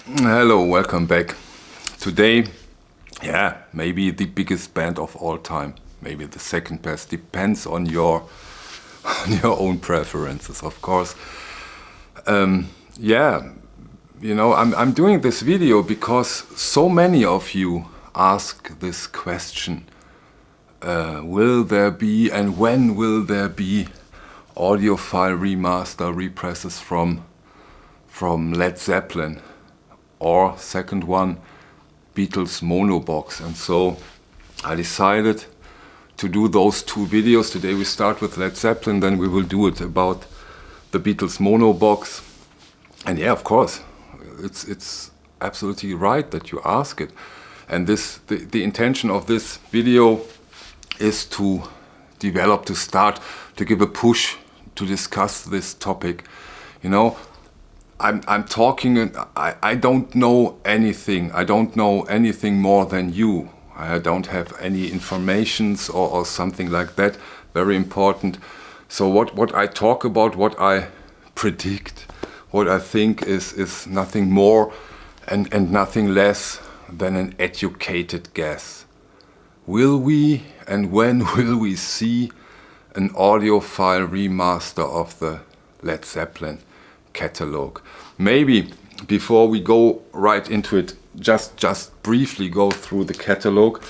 Hello, welcome back. Today, maybe the biggest band of all time, maybe the second best, depends on your on your own preferences, of course. I'm doing this video because so many of you ask this question: will there be and when will there be audiophile remaster represses from Led Zeppelin? Or second one, Beatles mono box. And so I decided to do those two videos. Today we start with Led Zeppelin, then we will do it about the Beatles mono box. And yeah, of course, it's absolutely right that you ask it. And the intention of this video is to develop, to start, to give a push to discuss this topic. You know, I'm talking and I don't know anything. I don't know anything more than you. I don't have any informations or something like that. Very important. So what I talk about, what I predict, what I think is nothing more and nothing less than an educated guess. Will we and when will we see an audiophile remaster of the Led Zeppelin catalog? Maybe before we go right into it, just briefly go through the catalog.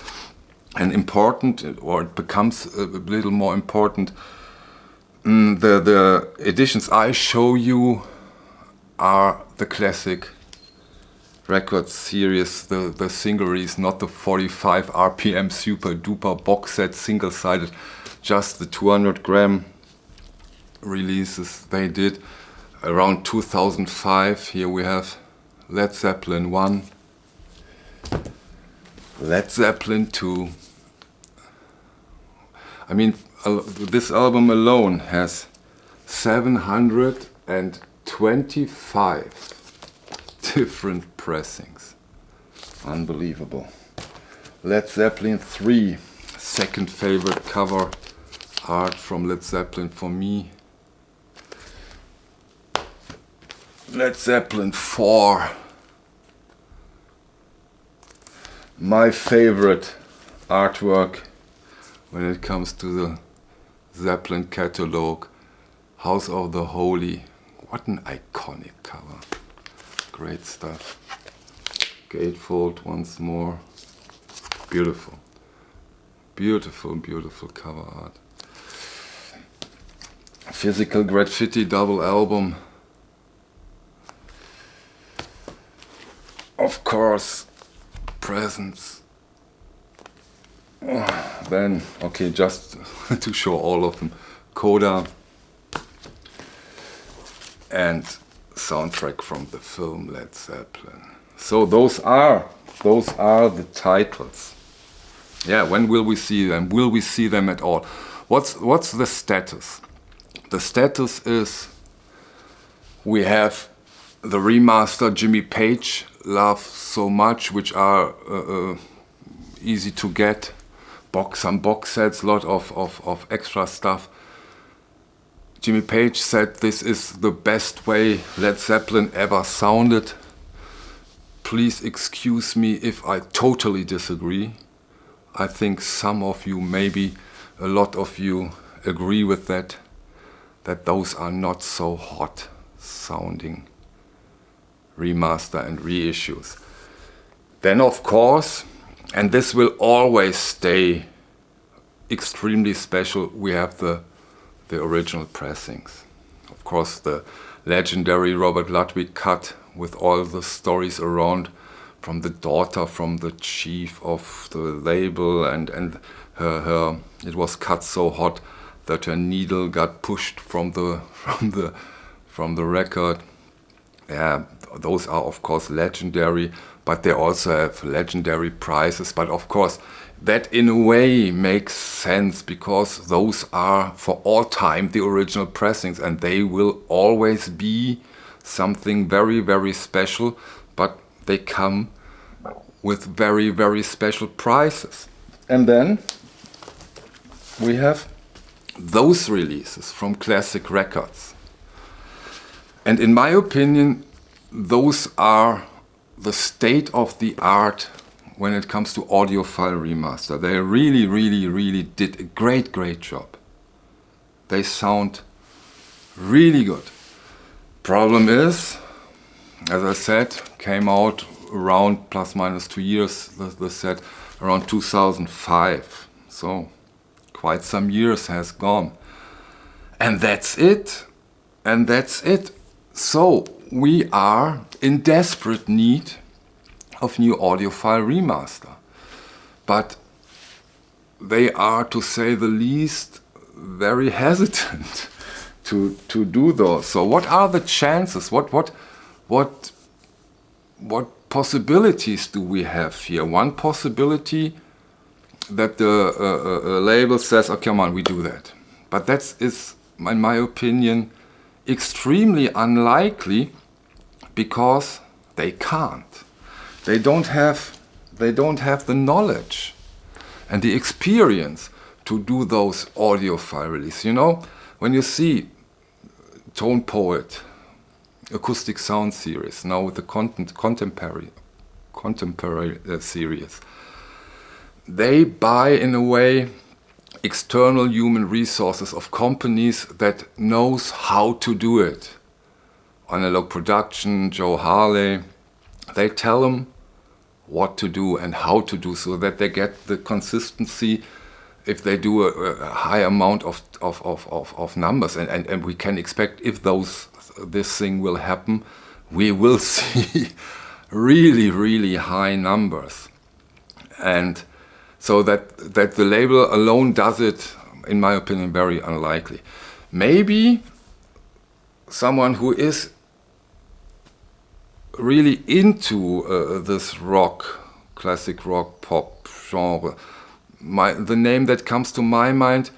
And important, or it becomes a little more important, the editions I show you are the classic record series, the single-release, not the 45 RPM super duper box set single-sided, just the 200 gram releases they did around 2005. Here we have Led Zeppelin 1, Led Zeppelin 2. I mean, this album alone has 725 different pressings. Unbelievable. Led Zeppelin 3, second favorite cover art from Led Zeppelin for me. Led Zeppelin 4, my favorite artwork when it comes to the Zeppelin catalog, House of the Holy. What an iconic cover. Great stuff. Gatefold once more. Beautiful. Beautiful, beautiful cover art. Physical Graffiti double album. Of course, presents. Then, okay, just to show all of them, Coda and soundtrack from the film Led Zeppelin. So those are the titles. Yeah, when will we see them? Will we see them at all? What's the status? The status is we have the remaster Jimmy Page Love So Much, which are easy to get. Some box sets, lot of extra stuff. Jimmy Page said this is the best way Led Zeppelin ever sounded. Please excuse me if I totally disagree. I think some of you, maybe a lot of you, agree with that those are not so hot sounding remaster and reissues. Then of course, and this will always stay extremely special, we have the original pressings. Of course, the legendary Robert Ludwig cut with all the stories around, from the daughter, from the chief of the label, and her it was cut so hot that her needle got pushed from the record. Yeah, those are of course legendary, but they also have legendary prices. But of course, that in a way makes sense, because those are for all time the original pressings, and they will always be something very, very special, but they come with very, very special prices. And then we have those releases from classic records. And in my opinion, those are the state of the art when it comes to audiophile remaster. They really did a great job. They sound really good. Problem is, as I said, came out around plus minus 2 years, the set, around 2005. So quite some years has gone. And that's it. And that's it. So we are in desperate need of new audiophile remaster. But they are, to say the least, very hesitant to do those. So what are the chances? What possibilities do we have here? One possibility that the label says, "Oh, come on, we do that." But that is, in my opinion, extremely unlikely, because they can't. They don't have the knowledge and the experience to do those audiophile releases. You know, when you see Tone Poet, Acoustic Sound series, now with the contemporary series, they buy, in a way, external human resources of companies that knows how to do it. Analog Production, Joe Harley, they tell them what to do and how to do, so that they get the consistency if they do a high amount of numbers. And we can expect, if this thing will happen, we will see really high numbers. And so that the label alone does it, in my opinion, very unlikely. Maybe someone who is really into this classic rock, pop genre. The name that comes to my mind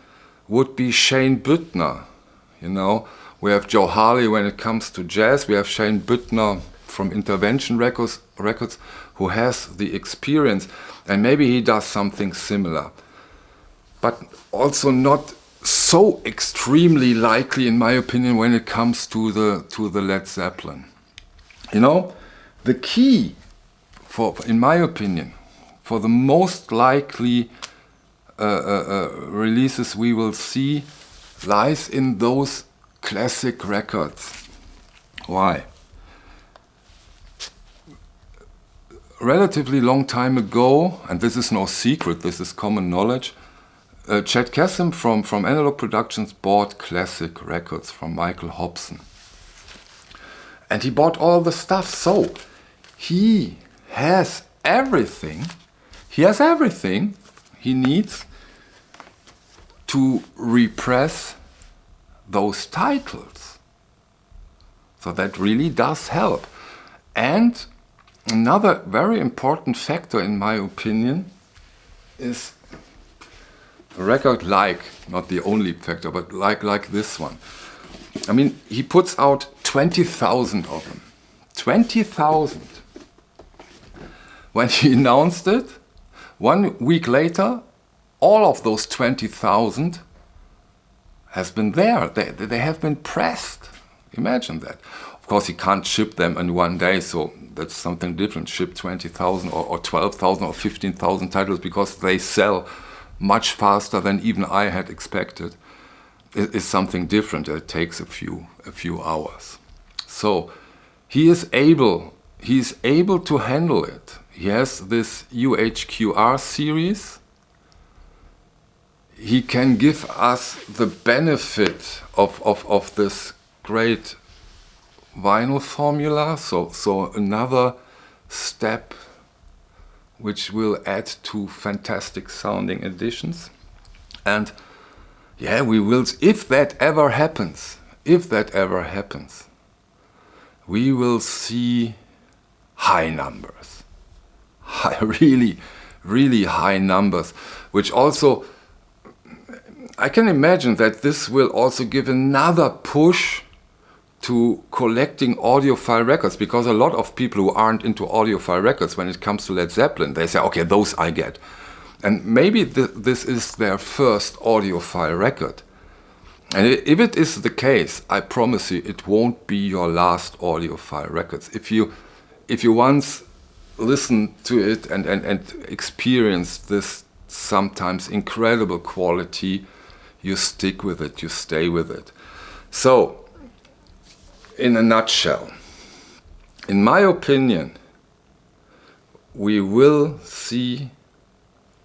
would be Shane Büttner. You know, we have Joe Harley when it comes to jazz. We have Shane Büttner from Intervention Records, who has the experience, and maybe he does something similar. But also not so extremely likely, in my opinion, when it comes to the Led Zeppelin. You know, the key in my opinion, for the most likely releases we will see lies in those classic records. Why? Relatively long time ago, and this is no secret, this is common knowledge, Chad Kasem from Analog Productions bought classic records from Michael Hobson. And he bought all the stuff, so he has everything. He has everything he needs to repress those titles. So that really does help. And another very important factor, in my opinion, is a record like, not the only factor, but like this one. I mean, he puts out 20,000 of them. 20,000. When he announced it, 1 week later, all of those 20,000 has been there. They have been pressed. Imagine that. Of course, he can't ship them in one day, so that's something different. Ship 20,000 or 12,000 or 15,000 titles, because they sell much faster than even I had expected. It is something different. It takes a few hours. So he is able to handle it. He has this UHQR series. He can give us the benefit of this great vinyl formula. So another step which will add to fantastic sounding editions. And yeah, we will, if that ever happens, we will see high numbers. Really high numbers, which also, I can imagine that this will also give another push to collecting audiophile records, because a lot of people who aren't into audiophile records, when it comes to Led Zeppelin, they say, okay, those I get. And maybe this is their first audiophile record. And if it is the case, I promise you, it won't be your last audiophile records. If you once listen to it and experience this sometimes incredible quality, you stick with it, you stay with it. So, in a nutshell, in my opinion, we will see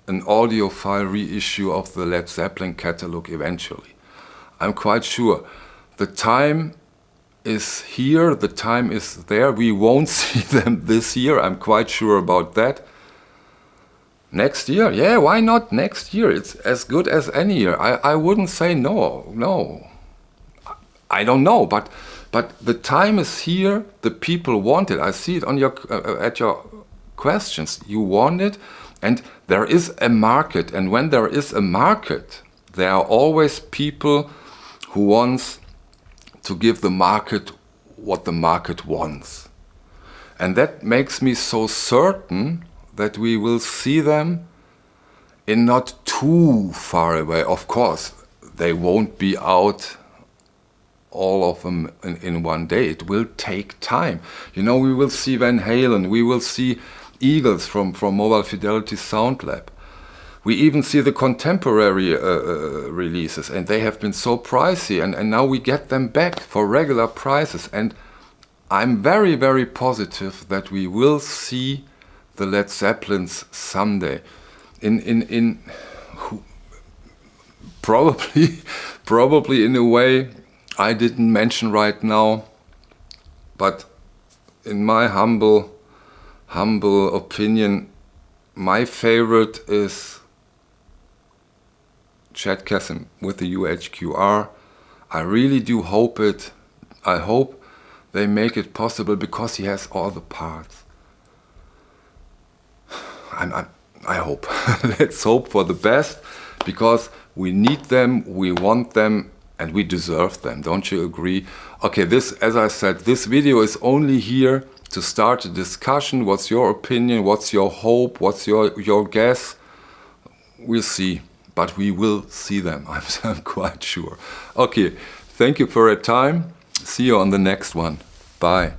an audiophile reissue of the Led Zeppelin catalog eventually. I'm quite sure. The time is here, the time is there. We won't see them this year, I'm quite sure about that. Next year? Yeah, why not next year? It's as good as any year. I wouldn't say no. I don't know, but the time is here, the people want it. I see it on your at your questions. You want it, and there is a market, and when there is a market, there are always people who wants to give the market what the market wants. And that makes me so certain that we will see them in not too far away. Of course, they won't be out, all of them in one day. It will take time. You know, we will see Van Halen, we will see Eagles from Mobile Fidelity Sound Lab. We even see the contemporary releases, and they have been so pricey, and now we get them back for regular prices. And I'm very, very positive that we will see the Led Zeppelins someday. Probably in a way I didn't mention right now, but in my humble opinion, my favorite is Chad Kassim with the UHQR. I really do hope it. I hope they make it possible because he has all the parts. I hope. Let's hope for the best, because we need them, we want them, and we deserve them. Don't you agree? Okay, this, as I said, this video is only here to start a discussion. What's your opinion? What's your hope? What's your guess? We'll see, but we will see them. I'm quite sure. Okay, thank you for your time. See you on the next one. Bye.